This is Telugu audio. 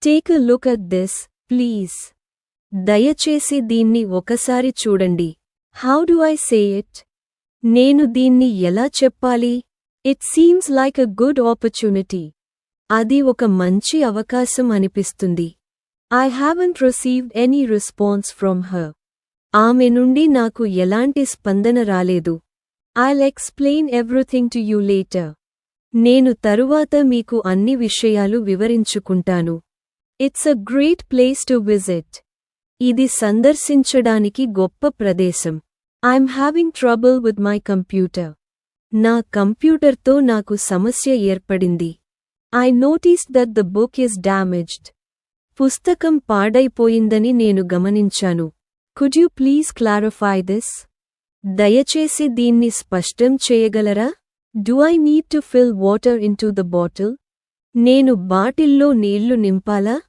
Take a look at this, please. దయచేసి దీన్ని ఒకసారి చూడండి. How do I say it? నేను దీన్ని ఎలా చెప్పాలి? It seems like a good opportunity. అది ఒక మంచి అవకాశం అనిపిస్తుంది. I haven't received any response from her. ఆమె నుండి నాకు ఎలాంటి స్పందన రాలేదు. I'll explain everything to you later. నేను తరువాత మీకు అన్ని విషయాలు వివరించుకుంటాను. It's a great place to visit. ఇది సందర్శించడానికి గొప్ప ప్రదేశం. I'm having trouble with my computer. నా కంప్యూటర్తో నాకు సమస్య ఏర్పడింది. I noticed that the book is damaged. పుస్తకం పాడైపోయిందని నేను గమనించాను. Could you please clarify this? దయచేసి దీన్ని స్పష్టం చేయగలరా? Do I need to fill water into the bottle? నేను బాటిల్లో నీళ్లు నింపాలా?